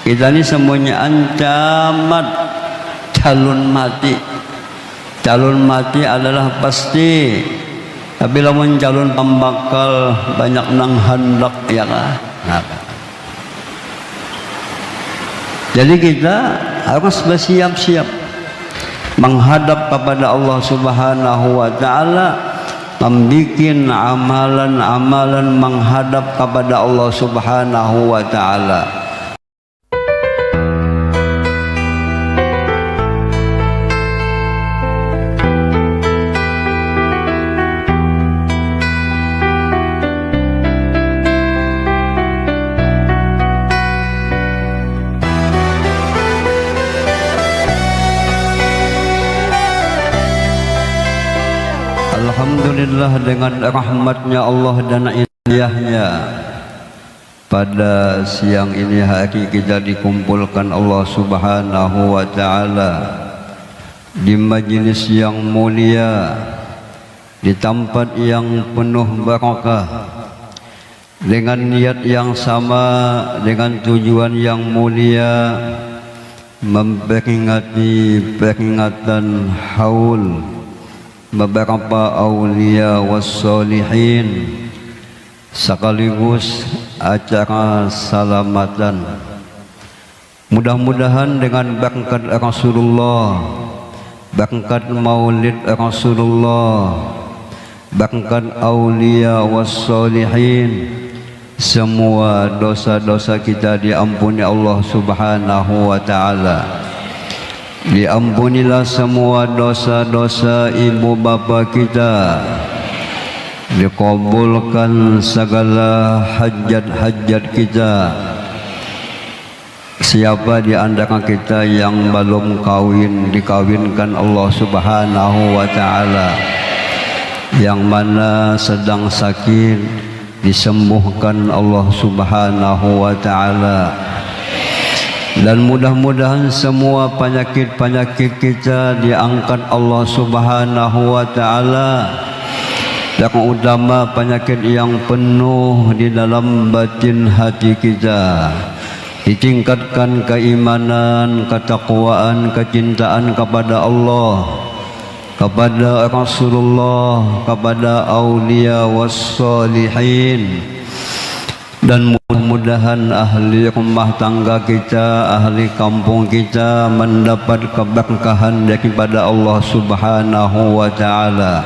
Kita ini semuanya ancaman calon mati. Calon mati adalah pasti, tapi lamun calon pembakal banyak nang hendak ya kan. Jadi kita harus bersiap-siap menghadap kepada Allah Subhanahu wa taala, membikin amalan-amalan menghadap kepada Allah Subhanahu wa taala. Alhamdulillah, dengan rahmatnya Allah dan inayahnya, pada siang ini hari kita dikumpulkan Allah Subhanahu wa ta'ala di majlis yang mulia, di tempat yang penuh barakah, dengan niat yang sama, dengan tujuan yang mulia, memperingati peringatan haul beberapa aulia wassalihin, sekaligus acara salamatan. Mudah-mudahan dengan berkat Rasulullah, berkat maulid Rasulullah, berkat aulia wassalihin, semua dosa-dosa kita diampuni Allah Subhanahu wa ta'ala. Diampunilah semua dosa-dosa ibu bapa kita, dikabulkan segala hajat-hajat kita. Siapa di antara kita yang belum kawin, dikawinkan Allah Subhanahu wa ta'ala. Yang mana sedang sakit, disembuhkan Allah Subhanahu wa ta'ala. Dan mudah-mudahan semua penyakit-penyakit kita diangkat Allah Subhanahu wa ta'ala. Yang utama penyakit yang penuh di dalam batin hati kita, ditingkatkan keimanan, ketakwaan, kecintaan kepada Allah, kepada Rasulullah, kepada aulia wassalihin. Dan mudah-mudahan ahli rumah tangga kita, ahli kampung kita mendapat keberkahan daripada Allah Subhanahu wa ta'ala.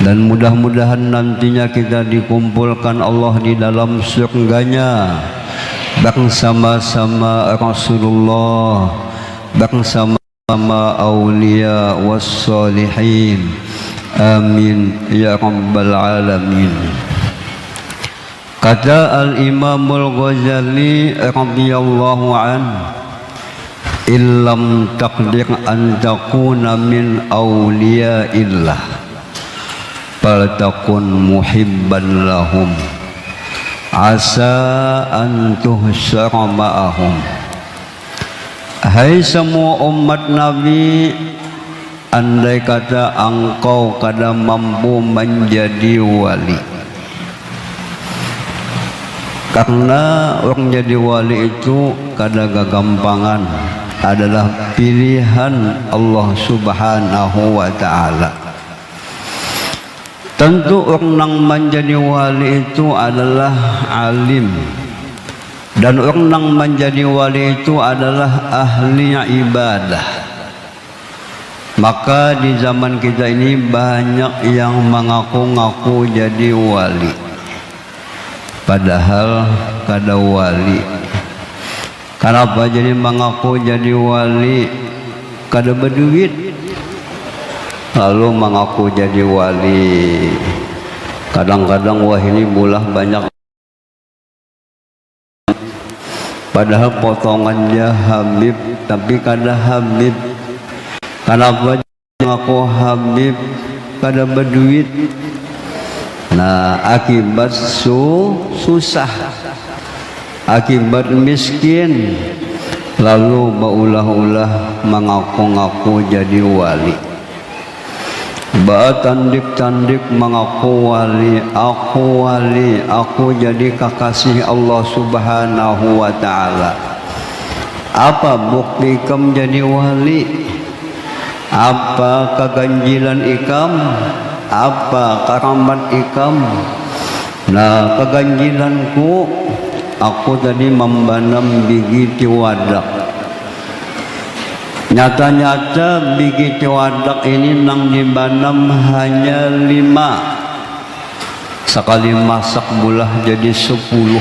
Dan mudah-mudahan nantinya kita dikumpulkan Allah di dalam surganya bersama-sama Rasulullah, bersama aulia wassalihin. Amin ya rabbal alamin. Kata Al-Imamul Ghazali radhiyallahu an, illam taqdir an takuna min awliyaillah faltakun muhibban lahum asa an tuhsyara ma'ahum. Hai semua umat Nabi, andai kata engkau kada mampu menjadi wali, karena orang jadi wali itu kada gagampangan, adalah pilihan Allah Subhanahu wa ta'ala. Tentu orang yang menjadi wali itu adalah alim, dan orang yang menjadi wali itu adalah ahli ibadah. Maka di zaman kita ini banyak yang mengaku-ngaku jadi wali, padahal kada wali. Kenapa jadi mengaku jadi wali? Kada berduit, lalu mengaku jadi wali. Kadang-kadang wah ini bulah banyak, padahal potongannya Habib tapi kada Habib. Kenapa mengaku Habib? Kada berduit. Nah, akibat susah, akibat miskin, lalu baulah-ulah mengaku-ngaku jadi wali. Tandik-tandik mengaku wali, aku jadi kekasih Allah Subhanahu wa ta'ala. Apa bukti ikam jadi wali? Apa keganjilan ikam? Apa karamat ikam? Nah, keganjilanku, aku tadi membanam biji tiwadak. Nyata-nyata biji tiwadak ini nang dibanam hanya 5. Sekali masak bulah jadi 10.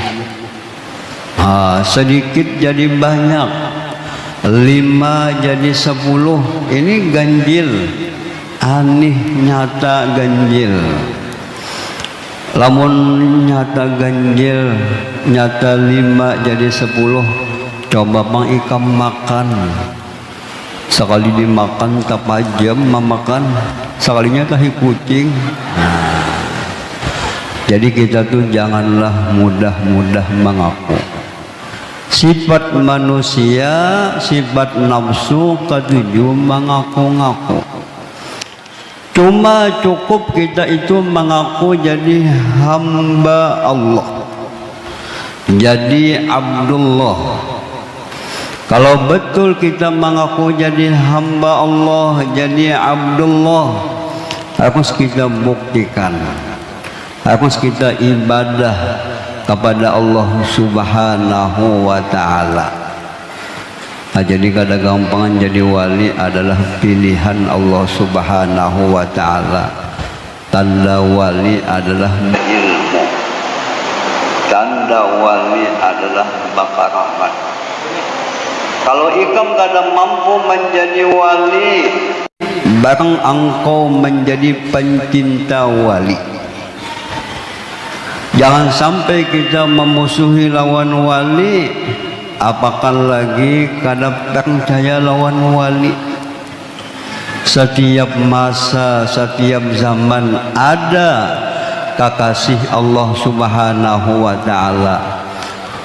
Sedikit jadi banyak, 5 jadi 10. Ini ganjil, aneh nyata ganjil. Lamun nyata ganjil, nyata 5 jadi 10. Coba bang ikam makan, sekali dimakan tak jam memakan, sekalinya tahi kucing. Jadi kita tuh janganlah mudah-mudah mengaku. Sifat manusia, sifat nafsu ketujuh mengaku-ngaku. Cuma cukup kita itu mengaku jadi hamba Allah, jadi Abdullah. Kalau betul kita mengaku jadi hamba Allah, jadi Abdullah, harus kita buktikan, harus kita ibadah kepada Allah Subhanahu wa ta'ala. Jadi kada gampangan jadi wali adalah pilihan Allah Subhanahu wa ta'ala. Tanda wali adalah ilmu, tanda wali adalah bakaramat. Kalau ikam kada mampu menjadi wali, barang engkau menjadi pencinta wali. Jangan sampai kita memusuhi lawan wali, apakah lagi kada percaya lawan wali. Setiap masa, setiap zaman ada kekasih Allah Subhanahu wa ta'ala.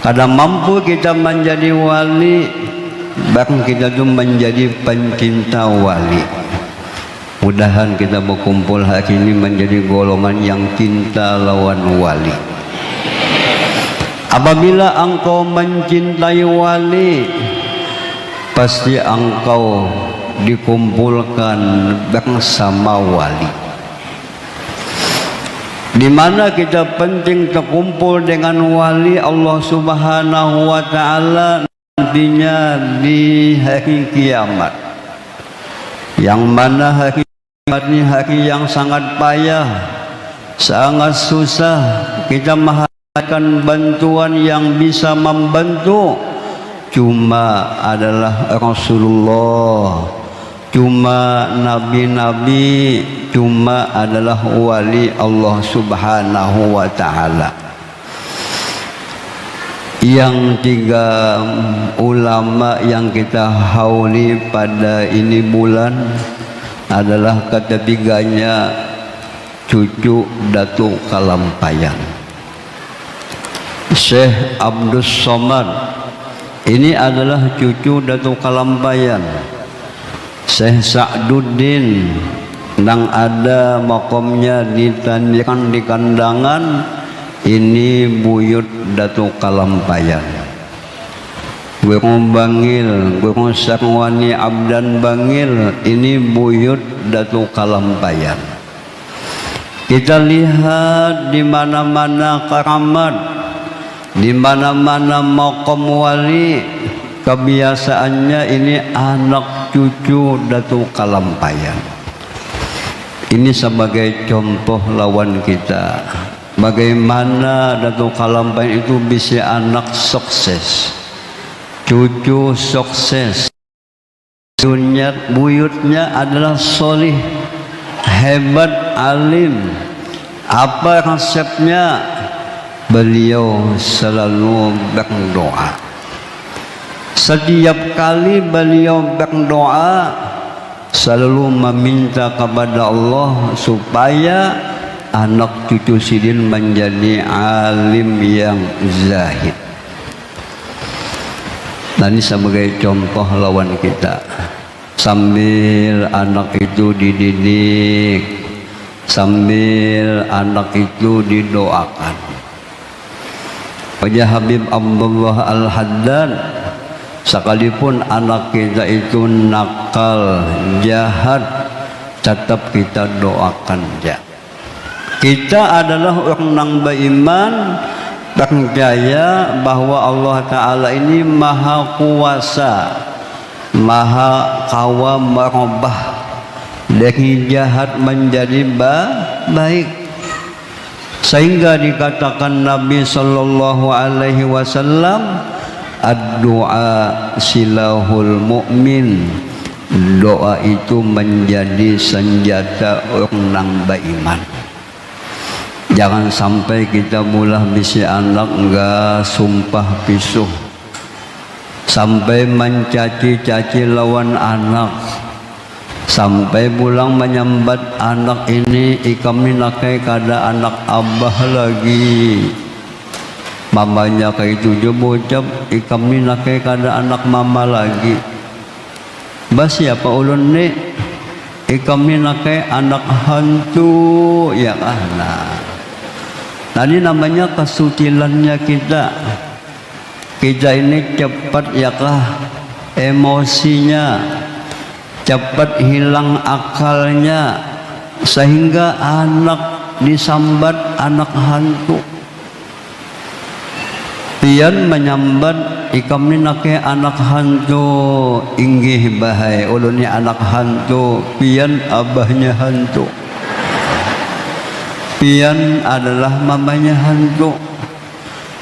Kada mampu kita menjadi wali, bahkan kita itu menjadi pencinta wali. Mudahan kita berkumpul hari ini menjadi golongan yang cinta lawan wali. Apabila engkau mencintai wali, pasti engkau dikumpulkan bersama wali. Di mana kita penting terkumpul dengan wali Allah Subhanahu wa ta'ala nantinya di hari kiamat. Yang mana hari ini hari yang sangat payah, sangat susah. Kita mengharapkan bantuan yang bisa membantu cuma adalah Rasulullah, cuma nabi-nabi, cuma adalah wali Allah Subhanahu wa ta'ala. Yang 3 ulama yang kita hauli pada ini bulan adalah ketiganya cucu Datuk Kalampayan, Syekh Abdus Somad. Ini adalah cucu Datuk Kalampayan. Syekh Sa'duddin yang ada makomnya di Tandikan di Kandangan, ini buyut Datuk Kalampayan. Guru Bangil, Guru Sarwani Abdan Bangil, ini buyut Datuk Kalampayan. Kita lihat di mana-mana karamat, di mana-mana makom wali, kebiasaannya ini anak cucu Datuk Kalampayan. Ini sebagai contoh lawan kita. Bagaimana Datuk Kalampayan itu bisa anak sukses, cucu sukses. Buyutnya adalah solih, hebat, alim. Apa resepnya? Beliau selalu berdoa. Setiap kali beliau berdoa, selalu meminta kepada Allah supaya anak cucu sidin menjadi alim yang zahid. Nah, ini sebagai contoh lawan kita. Sambil anak itu dididik, sambil anak itu didoakan. Wajah Habib Abdullah Al-Haddad Sekalipun anak kita itu nakal, jahat, tetap kita doakan dia. Kita adalah orang yang beriman, percaya bahwa Allah Ta'ala ini maha kuasa, maha kawa merubah dari jahat menjadi baik. Sehingga dikatakan Nabi Sallallahu Alaihi Wasallam, ad-du'a silahul mu'min, doa itu menjadi senjata orang yang beriman. Jangan sampai kita mulah bisi anak enggak sumpah pisuh, sampai mencaci-caci lawan anak, sampai pulang menyambat anak ini ikami nakai kada anak abah lagi, mamanya kayak itu bocap ikami nakai kada anak mama lagi. Bas siapa ulun nih ikami nakai anak hantu ya anak. Tadi namanya kesutilannya kita. Kita ini cepat ya kah emosinya, cepat hilang akalnya, sehingga anak disambat anak hantu. Pian menyambat ikam ni nake anak hantu, inggih bahai ulun ni anak hantu, pian abahnya hantu. Pian adalah mamanya hantu.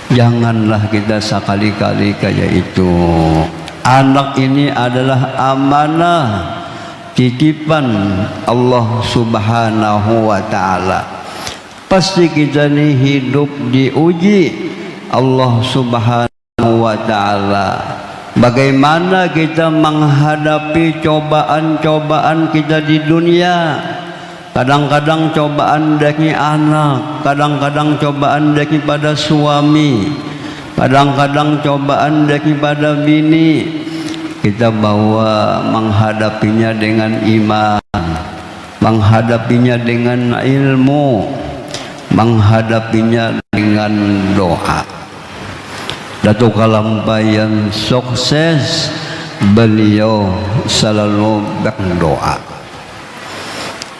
Janganlah kita sekali-kali kayak itu. Anak ini adalah amanah, titipan Allah Subhanahu wa Ta'ala. Pasti kita ini hidup diuji Allah Subhanahu wa Ta'ala. Bagaimana kita menghadapi cobaan-cobaan kita di dunia. Kadang-kadang cobaan dari anak, kadang-kadang cobaan daripada suami, kadang-kadang cobaan daripada bini. Kita bawa menghadapinya dengan iman, menghadapinya dengan ilmu, menghadapinya dengan doa. Datuk Kalampayan sukses, beliau selalu berdoa.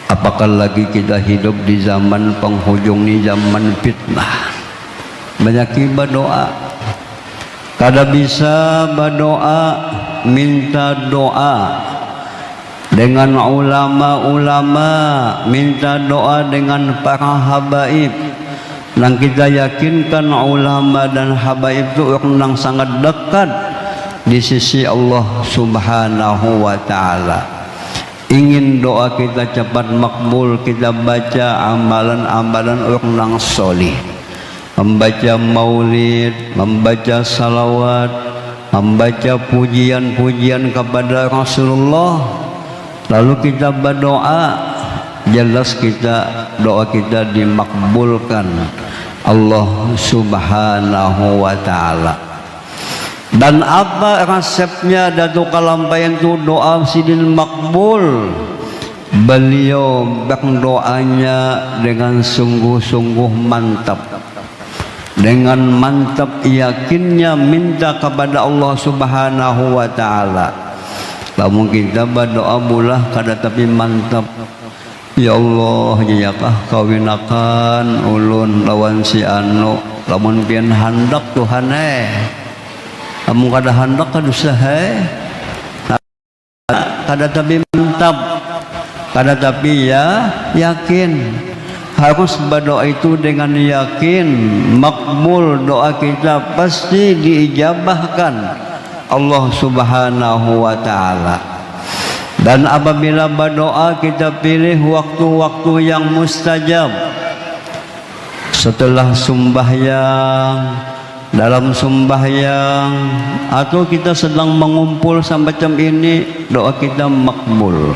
Apakah lagi kita hidup di zaman penghujung ni, zaman fitnah. Banyak berdoa. Kada bisa berdoa, minta doa dengan ulama-ulama, minta doa dengan para habaib. Yang kita yakinkan ulama dan habaib itu orang yang sangat dekat di sisi Allah Subhanahu wa Ta'ala. Ingin doa kita cepat makbul, kita baca amalan-amalan orang yang solih, membaca maulid, membaca salawat, membaca pujian-pujian kepada Rasulullah. Lalu kita berdoa, jelas kita doa kita dimakbulkan Allah Subhanahu wa Ta'ala. Dan apa resepnya Datuk Kalampayan itu doa sidin makbul? Beliau berdoanya dengan sungguh-sungguh mantap, dengan mantap yakinnya minta kepada Allah Subhanahu wa Ta'ala. Lamun kita berdoa bulah kada tapi mantap, ya Allah jayakah kawinakan ulun lawan si anu, lamun pian handak Tuhan kamu kada hendak kada usaha, kada tapi mantap, kada tapi ya yakin. Harus berdoa itu dengan yakin, makbul doa kita pasti diijabahkan Allah Subhanahu wa Ta'ala. Dan apabila berdoa kita pilih waktu-waktu yang mustajab. Setelah sembahyang, dalam sembahyang, atau kita sedang mengumpul semacam ini, doa kita makbul.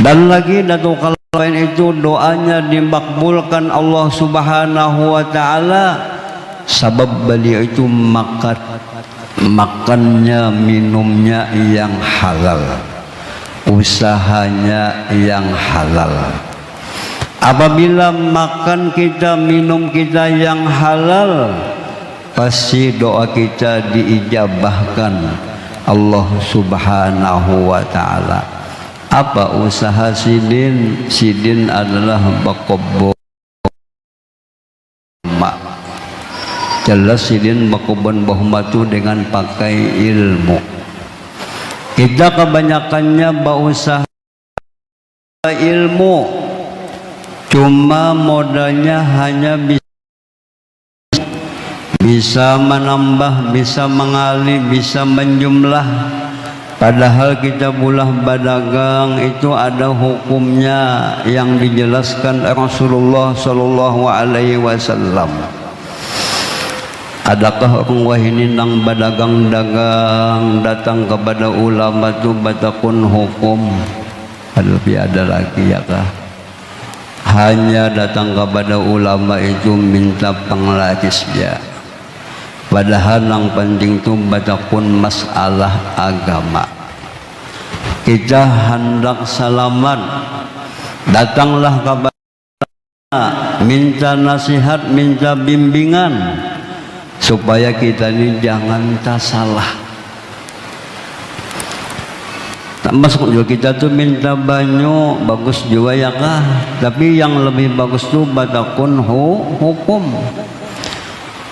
Dan lagi Datuk Kalampayan itu doanya dimakbulkan Allah Subhanahu wa Ta'ala sebab beliau itu makannya, minumnya yang halal, usahanya yang halal. Apabila makan kita, minum kita yang halal, pasti doa kita diijabahkan Allah Subhanahu wa ta'ala. Apa usaha sidin? Sidin adalah bakobbo jelas sidin bakobon bahmatu dengan pakai ilmu. Kita kebanyakannya berusaha ilmu, cuma modalnya hanya bisa menambah, bisa mengalih, bisa menjumlah. Padahal kita bulah berdagang itu ada hukumnya yang dijelaskan Rasulullah Sallallahu Alaihi Wasallam. Adakah orang wahini nang berdagang-dagang datang kepada ulama tu batakun hukum? Lebih ada lagi ya kah? Hanya datang kepada ulama itu minta penglaris dia. Padahal yang penting itu batakun masalah agama. Kita hendak selamat, datanglah kepada minta nasihat, minta bimbingan supaya kita ini jangan tak salah. Tak masuk juga kita tuh minta banyak bagus juga ya kah? Tapi yang lebih bagus tuh batakun hukum.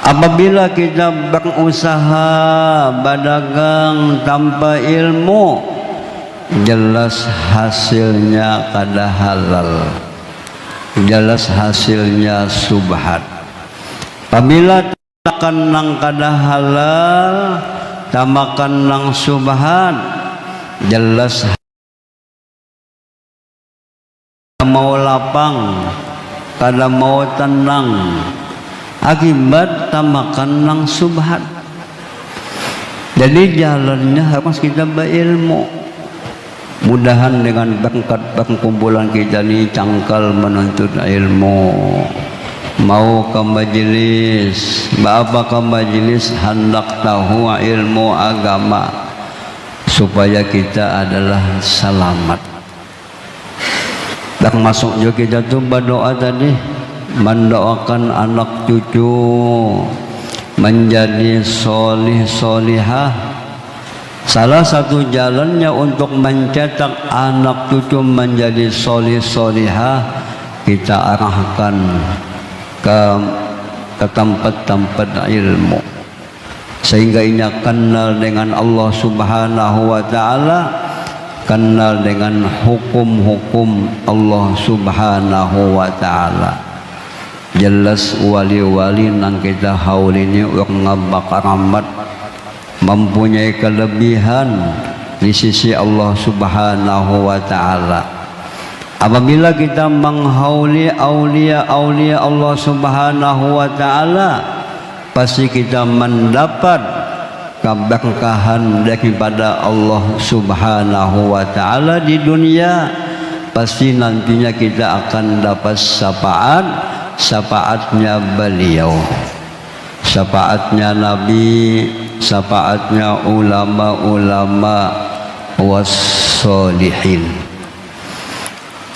Apabila kita berusaha berdagang tanpa ilmu, jelas hasilnya kada halal, jelas hasilnya subhat. Apabila tamakan nang kada halal, tamakan nang subhat, jelas mau lapang, kada mau tenang. Akibat tamakan nang subhat. Jadi jalannya harus kita berilmu. Mudahan dengan berkat perkumpulan kita ini cangkal menuntut ilmu. Mau ke majelis, apa ke majelis hendak tahu ilmu agama supaya kita adalah selamat. Dan masuk juga kita tuh berdoa tadi, mendoakan anak cucu menjadi solih solihah. Salah satu jalannya untuk mencetak anak cucu menjadi solih solihah, kita arahkan ke tempat-tempat ilmu sehingga ia kenal dengan Allah Subhanahu wa ta'ala, kenal dengan hukum-hukum Allah Subhanahu wa ta'ala. Jelas wali-wali nang kita haul ini orang bakar amat mempunyai kelebihan di sisi Allah Subhanahu wa ta'ala. Apabila kita menghauli aulia-aulia Allah Subhanahu wa ta'ala, pasti kita mendapat keberkahan daripada Allah Subhanahu wa ta'ala di dunia. Pasti nantinya kita akan dapat syafaatnya beliau, syafaatnya Nabi, syafaatnya ulama-ulama wassolihin.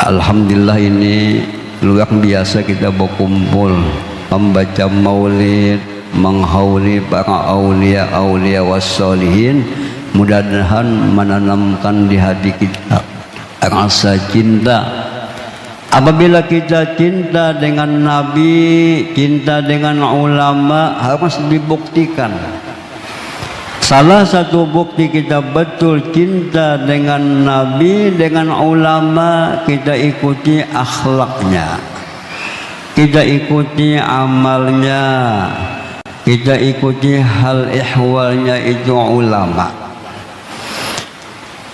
Alhamdulillah ini luar biasa kita berkumpul membaca maulid, menghauli para aulia-aulia wassolihin. Mudah-mudahan menanamkan di hati kita rasa cinta. Apabila kita cinta dengan Nabi, cinta dengan ulama, harus dibuktikan. Salah satu bukti kita betul cinta dengan Nabi, dengan ulama, kita ikuti akhlaknya, kita ikuti amalnya, kita ikuti hal ihwalnya itu ulama.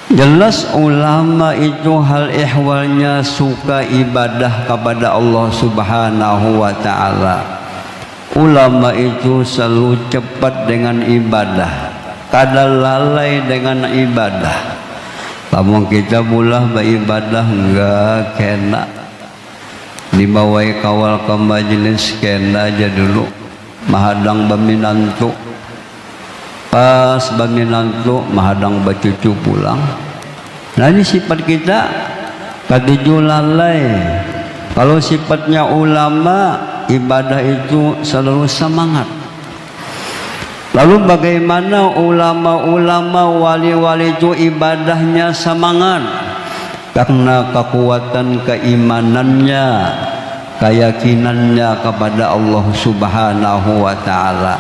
Jelas ulama itu hal ihwalnya suka ibadah kepada Allah Subhanahu wa ta'ala. Ulama itu selalu cepat dengan ibadah, kada lalai dengan ibadah. Namun kita bulah beribadah enggak kena, dibawai kawal ke majelis kena aja dulu, mahadang baminantu. Pas baminantu mahadang bacucu pulang. Nah ini sifat kita kadiju lalai. Kalau sifatnya ulama, ibadah itu selalu semangat. Lalu bagaimana ulama-ulama wali-wali itu ibadahnya semangat? Karena kekuatan keimanannya, keyakinannya kepada Allah Subhanahu wa Ta'ala.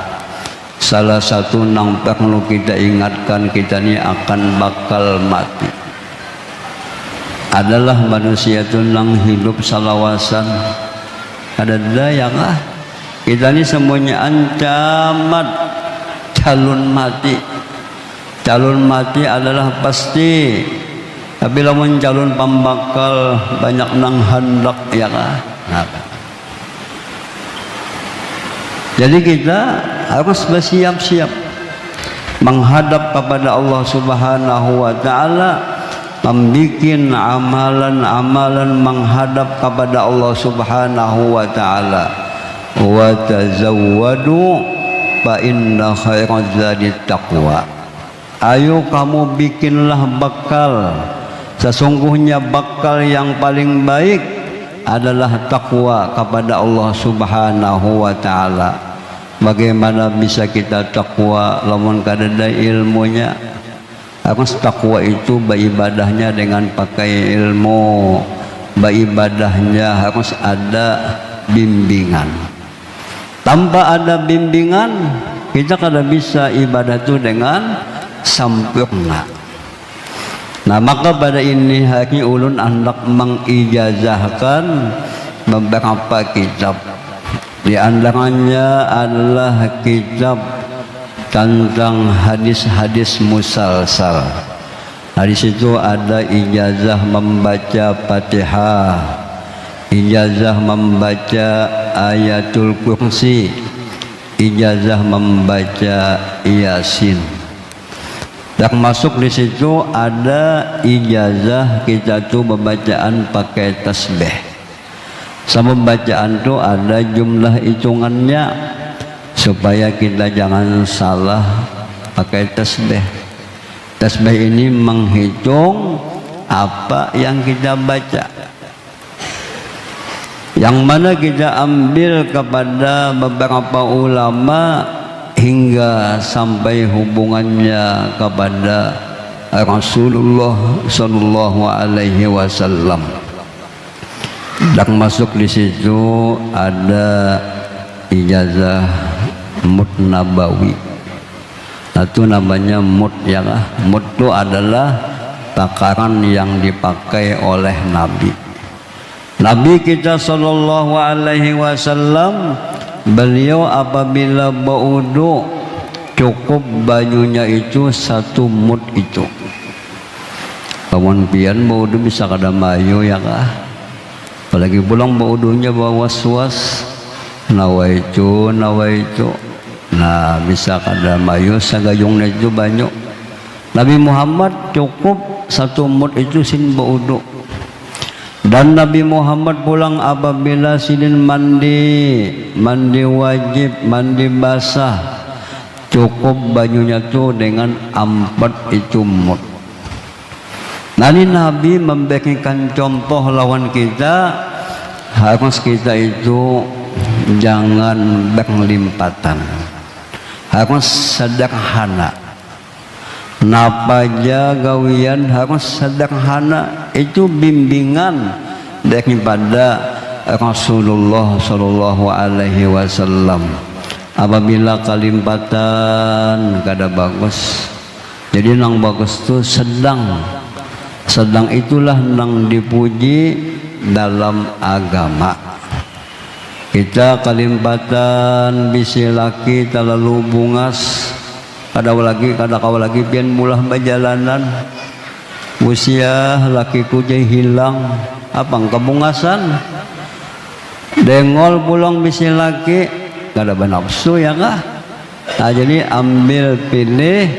Salah satu yang perlu kita ingatkan, kita ini akan bakal mati. Adalah manusia itu yang hidup salawasan. Ada daya kah? Kita ini semuanya ancaman calon mati. Calon mati adalah pasti. Tapi lamun calon pembakal banyak nang hendak ya kah? Nah. Jadi kita harus bersiap-siap menghadap kepada Allah Subhanahu wa Ta'ala, membikin amalan-amalan menghadap kepada Allah Subhanahu wa Ta'ala. Wa tazawwadu fa inna khairaz zadi taqwa. Ayo kamu bikinlah bekal. Sesungguhnya bekal yang paling baik adalah takwa kepada Allah Subhanahu wa Ta'ala. Bagaimana bisa kita takwa lamun kadada ilmunya? Harus takwa itu beribadahnya dengan pakai ilmu. Beribadahnya harus ada bimbingan. Tanpa ada bimbingan, kita kada bisa ibadah itu dengan sempurna. Nah, maka pada ini hari ulun hendak mengijazahkan beberapa kitab. Di antaranya adalah kitab tentang hadis-hadis musalsal. Nah, di situ ada ijazah membaca Fatihah, ijazah membaca ayatul kursi, ijazah membaca Yasin. Dan masuk di situ ada ijazah kita tuh pembacaan pakai tasbih. Sama bacaan tuh ada jumlah hitungannya supaya kita jangan salah pakai tasbih. Tasbih ini menghitung apa yang kita baca. Yang mana kita ambil kepada beberapa ulama hingga sampai hubungannya kepada Rasulullah Sallallahu Alaihi Wasallam. Dan masuk di situ ada ijazah mut nabawi. Itu namanya mut ya lah. Mut itu adalah takaran yang dipakai oleh Nabi. Nabi kita Sallallahu Alaihi Wasallam, beliau apabila berwudu cukup banyunya itu 1 mud itu. Kawan pian berwudu bisa kada mayu ya kah? Apalagi pulang berwudunya bawa was-was, nawaitu. Nah bisa kada mayu sagayungnya itu banyak. Nabi Muhammad cukup 1 mud itu sin berwudu. Dan Nabi Muhammad pulang apabila sidin mandi wajib, mandi basah, cukup banyunya tuh dengan 4 itu mud. Nah ini Nabi memberikan contoh lawan kita, harus kita itu jangan berlimpatan, harus sederhana. Napaja gawian harus sederhana. Itu bimbingan daripada Rasulullah Sallallahu Alaihi Wasallam. Apabila kalimpatan kada bagus, jadi nang bagus tu sedang itulah nang dipuji dalam agama. Kita kalimpatan bisi laki terlalu bungas, kada kau lagi pian mulah berjalanan, usia lakiku jadi hilang apa kebungasan, dengol pulang bisi laki kada benafsu ya kah? Nah, jadi ambil pilih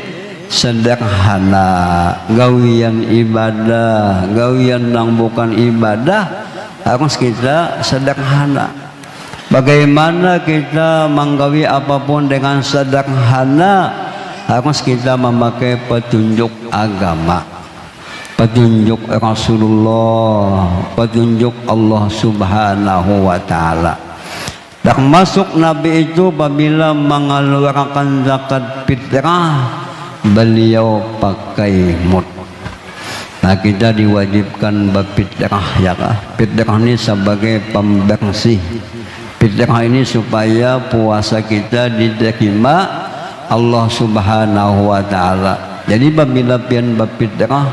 sederhana, gawian ibadah, gawian yang bukan ibadah harus kita sederhana. Bagaimana kita menggawi apapun dengan sederhana, harus kita memakai petunjuk agama, petunjuk Rasulullah, petunjuk Allah Subhanahu wa Ta'ala. Dan masuk Nabi itu apabila mengeluarkan zakat fitrah, beliau pakai mud. Nah, kita diwajibkan berfitrah ya kah? Fitrah ini sebagai pembersih. Fitrah ini supaya puasa kita diterima Allah Subhanahu wa taala. Jadi apabila pian berfitrah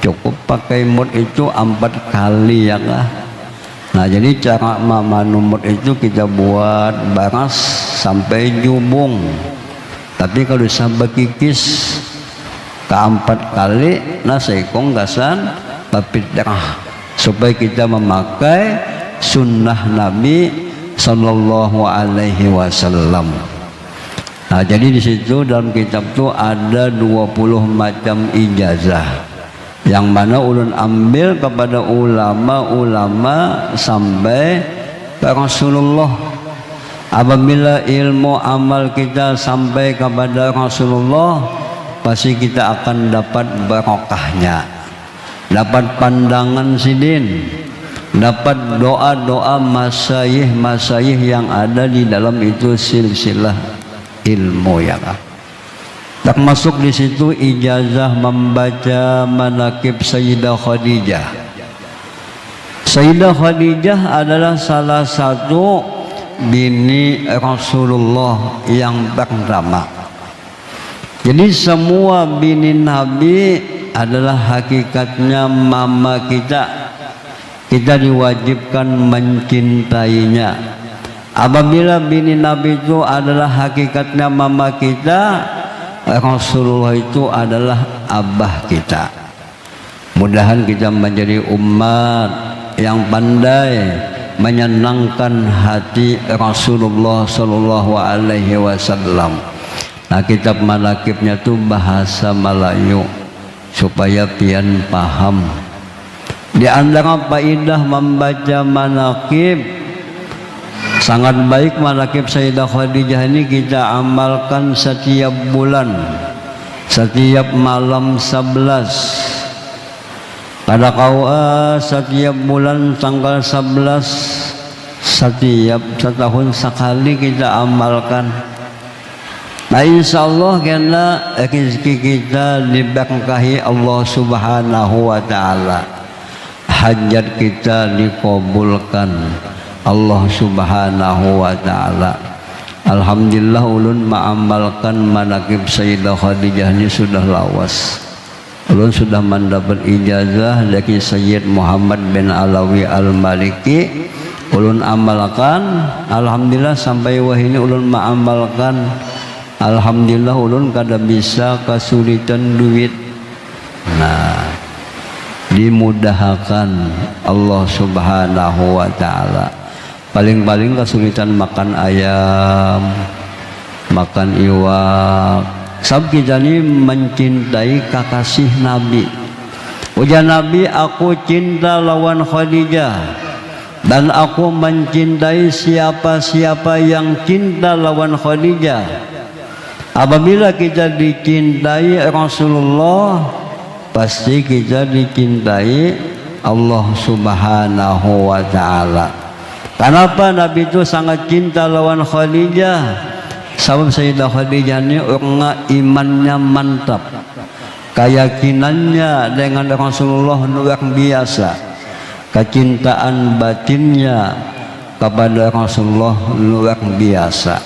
cukup pakai mud itu 4 kali ya kah? Nah, jadi cara memanumut itu kita buat baras sampai jubung. Tapi kalau sampai kikis ke-4 kali, nah seikong gasan berfitrah supaya kita memakai sunnah Nabi Sallallahu Alaihi Wasallam. Nah, jadi di situ dalam kitab itu ada 20 macam ijazah, yang mana ulun ambil kepada ulama-ulama sampai ke Rasulullah. Apabila ilmu amal kita sampai kepada Rasulullah, pasti kita akan dapat barokahnya, dapat pandangan sidin, dapat doa-doa masyayikh yang ada di dalam itu silsilah ilmu ya kah. Termasuk di situ ijazah membaca manaqib Sayyidah Khadijah. Sayyidah Khadijah adalah salah satu bini Rasulullah yang pertama. Jadi semua bini Nabi adalah hakikatnya mama kita. Kita diwajibkan mencintainya. Apabila bini Nabi itu adalah hakikatnya mama kita, Rasulullah itu adalah abah kita. Mudahan kita menjadi umat yang pandai menyenangkan hati Rasulullah Sallallahu Alaihi Wasallam. Nah, kitab manaqibnya itu bahasa Melayu supaya pian paham. Di antara faedah membaca manaqib, sangat baik manaqib Sayyidah Khadijah ini kita amalkan setiap bulan, setiap malam 11. Pada setiap bulan tanggal 11, setiap setahun sekali kita amalkan. Nah, insya Allah karena rezeki kita diberkahi Allah Subhanahu wa taala, hajat kita dikabulkan Allah Subhanahu wa taala. Alhamdulillah ulun mengamalkan manaqib Sayyidah Khadijah ini sudah lawas. Ulun sudah mendapat ijazah dari Sayyid Muhammad bin Alawi Al-Maliki. Ulun amalkan, alhamdulillah sampai wah ini ulun mengamalkan. Alhamdulillah ulun kada bisa kesulitan duit. Nah, dimudahkan Allah Subhanahu wa taala. Paling-paling kesulitan makan ayam, makan iwak. Sebab kita ini mencintai kekasih Nabi. Ujar Nabi, aku cinta lawan Khadijah, dan aku mencintai siapa-siapa yang cinta lawan Khadijah. Apabila kita dicintai Rasulullah, pasti kita dicintai Allah Subhanahu wa taala. Kenapa Nabi itu sangat cinta lawan Khadijah? Sebab Sayyidah Khadijah ini orang imannya mantap, keyakinannya dengan Rasulullah luar biasa, kecintaan batinnya kepada Rasulullah luar biasa.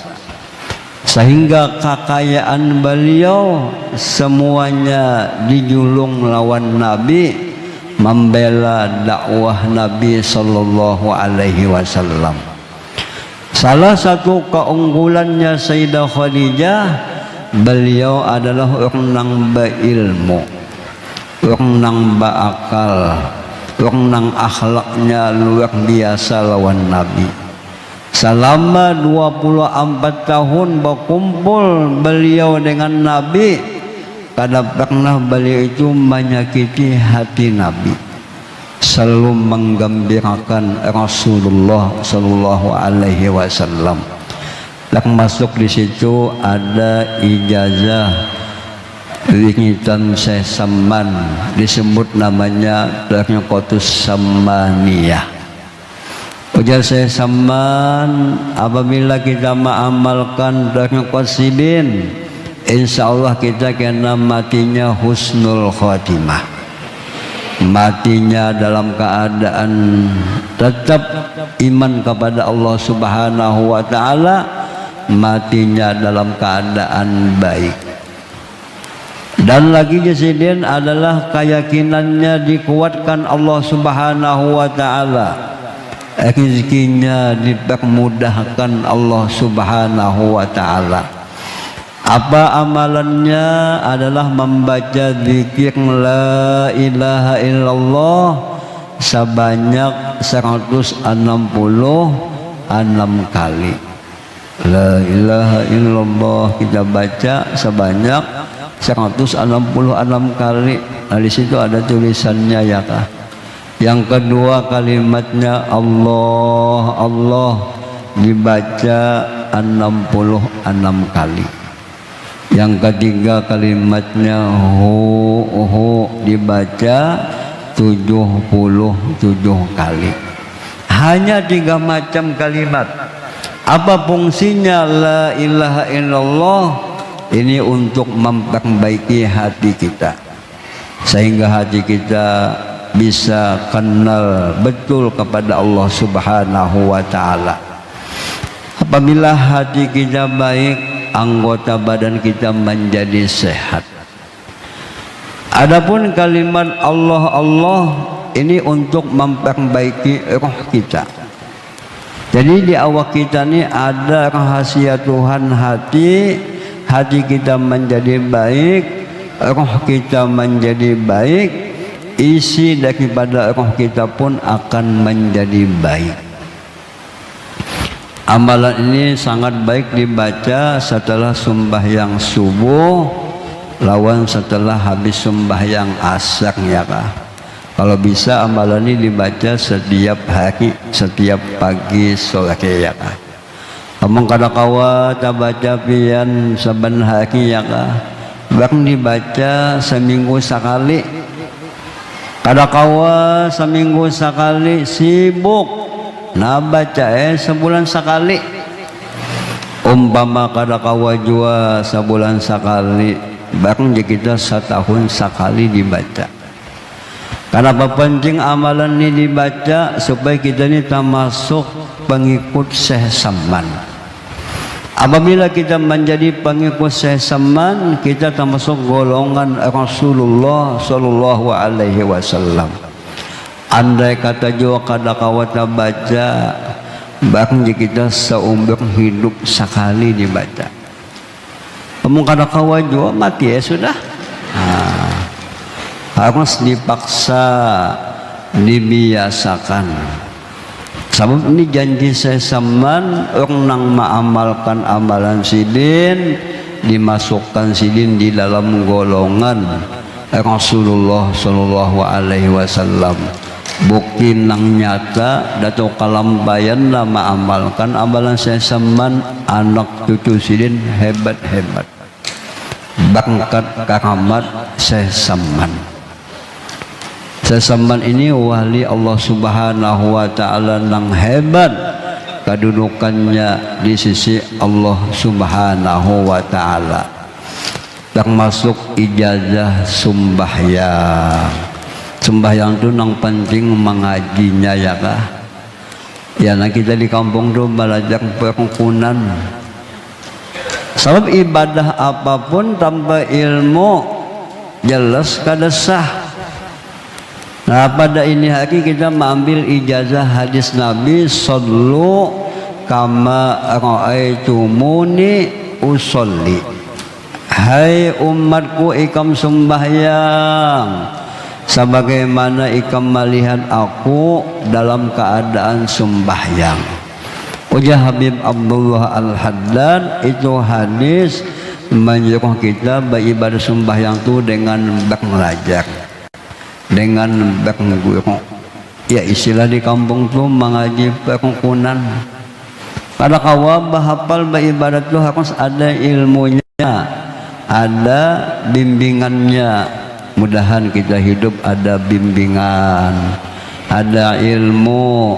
Sehingga kekayaan beliau semuanya dijulung lawan Nabi, membela dakwah Nabi Sallallahu Alaihi Wasallam. Salah satu keunggulannya Sayyidah Khadijah, beliau adalah orang yang berilmu, orang yang berakal, orang yang akhlaknya luar biasa lawan Nabi. Selama 24 tahun berkumpul beliau dengan Nabi, kada pernah beliau itu menyakiti hati Nabi. Selalu menggembirakan Rasulullah Sallallahu Alaihi Wasallam. Dan masuk di situ ada ijazah Ringitan Syekh Saman, disebut namanya Tariqatus Samaniyah. Ujar saya Saman, apabila kita mengamalkan dengan qasidin, insya Allah kita kena matinya husnul khatimah, matinya dalam keadaan tetap iman kepada Allah Subhanahu wa ta'ala, matinya dalam keadaan baik. Dan lagi qasidin adalah keyakinannya dikuatkan Allah Subhanahu wa ta'ala, rezekinya dipermudahkan Allah Subhanahu wa ta'ala. Apa amalannya adalah membaca zikir la ilaha illallah sebanyak 166 kali. La ilaha illallah kita baca sebanyak 166 kali. Nah, di situ ada tulisannya ya kah? Yang kedua kalimatnya Allah Allah dibaca 66 kali. Yang ketiga kalimatnya hu dibaca 77 kali. Hanya 3 macam kalimat. Apa fungsinya la ilaha illallah? Ini untuk memperbaiki hati kita, sehingga hati kita bisa kenal betul kepada Allah Subhanahu wa ta'ala. Apabila hati kita baik, anggota badan kita menjadi sehat. Adapun kalimat Allah Allah ini untuk memperbaiki roh kita. Jadi di awak kita ini ada rahasia Tuhan hati kita menjadi baik, roh kita menjadi baik, isi daripada roh kita pun akan menjadi baik. Amalan ini sangat baik dibaca setelah sembahyang subuh lawan setelah habis sembahyang asar ya kak. Kalau bisa amalan ini dibaca setiap hari, setiap pagi sore ya kak. Omong kada kawa tak baca pian saban hari ya kak. Bang dibaca seminggu sekali. Kada kawa seminggu sekali sibuk, nah baca sebulan sekali. Umpama kada kawa jua sebulan sekali, bang kita setahun sekali dibaca. Kenapa penting amalan ini dibaca? Supaya kita ini termasuk pengikut Syekh Saman. Apabila kita menjadi pengikut Syekh Saman, kita termasuk golongan Rasulullah Sallallahu Alaihi Wasallam. Andai kata jua kada kawata baca, bahkan kita seumur hidup sekali dibaca. Kamu kada kawa jua mati ya sudah. Harus dipaksa, dibiasakan. Sebab ini janji saya Saman, orang nang mengamalkan amalan sidin, dimasukkan sidin di dalam golongan Rasulullah Sallallahu Alaihi Wasallam. Bukti nang nyata dato kalambayan lah mengamalkan amalan saya Saman, anak cucu sidin hebat-hebat. Bangkat karamat saya Saman. Saman ini wali Allah Subhanahu wa ta'ala yang hebat kedudukannya di sisi Allah Subhanahu wa ta'ala, termasuk ijazah sembahyang itu yang penting mengajinya ya kah ya. Nah kita di kampung tuh belajar perkunan, sebab ibadah apapun tanpa ilmu jelas kada sah. Nah pada ini hari kita mengambil ijazah hadis Nabi, sallu kama ra'aitumuni usolli. Hai umatku, ikam sembahyang sebagaimana ikam melihat aku dalam keadaan sembahyang. Ujar Habib Abdullah Al-Haddad, itu hadis menyuruh kita beribadah sembahyang itu dengan belajar, dengan berguru. Ya istilah di kampung tu mengaji perkunan. Kada kawa bahapal beribadat tu harus ada ilmunya, ada bimbingannya. Mudahan kita hidup ada bimbingan, ada ilmu,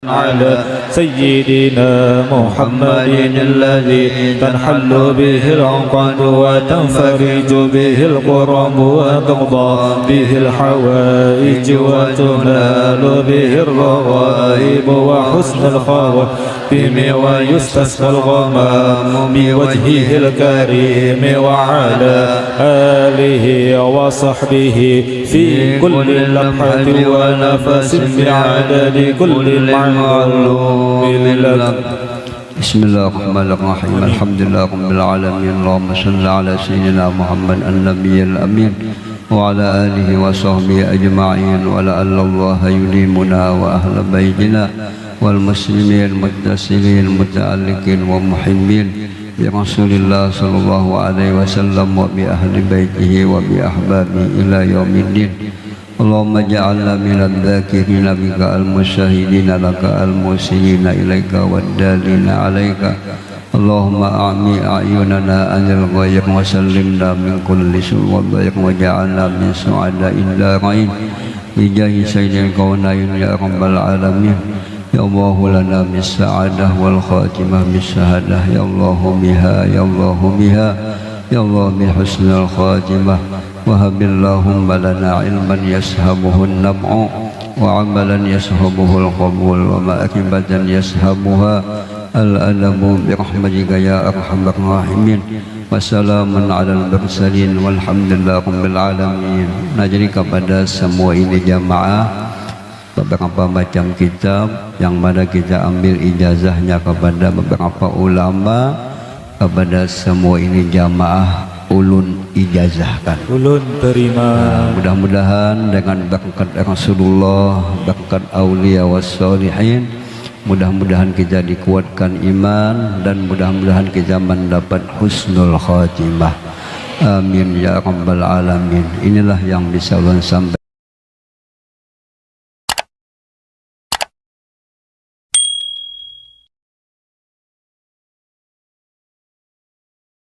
على سيدنا محمد الذي تنحل به العقد وتنفرج به الكرب وتقضى به الحوائج وتنال به الرغائب وحسن الخواتم ويستسقى الغمام بوجهه الكريم وعلى آله وصحبه في كل لمحة ونفس بعدد كل معلوم لك. بسم الله الرحمن الرحيم الحمد لله رب العالمين اللهم صل على سيدنا محمد النبي الأمين وعلى آله وصحبه أجمعين ولعل الله يليمنا وأهل بيتنا والمسلمين المتصلين المتعلقين والمحبين برسول الله صلى الله عليه وسلم وبأهل بيته وبأحبابه إلى يوم الدين. اللهم اجعلنا من الذاكرين بك المشاهدين لك الموسلين إليك والدالين عليك. اللهم أعمي أعيننا عن الغير وسلمنا من كل سوء وضيق واجعلنا من سعداء الدارين بجاه سيد الكونين يا رب العالمين. يا الله لنا بالسعادة والخاتمة بالشهادة يا الله بها يا الله بها يا الله بحسن الخاتمة. وهب اللهم لنا علما يسهبه النفع وعملا يسهبه القبول ومأكبة يسهبها الأدب برحمتك يا أرحم الراحمين. وسلام على المرسلين والحمد لله رب العالمين. Nah, jadi kepada semua ini jamaah, beberapa macam kitab yang mana kita ambil ijazahnya kepada beberapa ulama, kepada semua ini jamaah ulun ijazahkan, ulun terima. Mudah-mudahan dengan berkat Rasulullah, berkat aulia wassalihin, mudah-mudahan kita dikuatkan iman dan mudah-mudahan kita mendapat husnul khatimah. Amin ya rabbal alamin. Inilah yang bisa ulun sampaikan.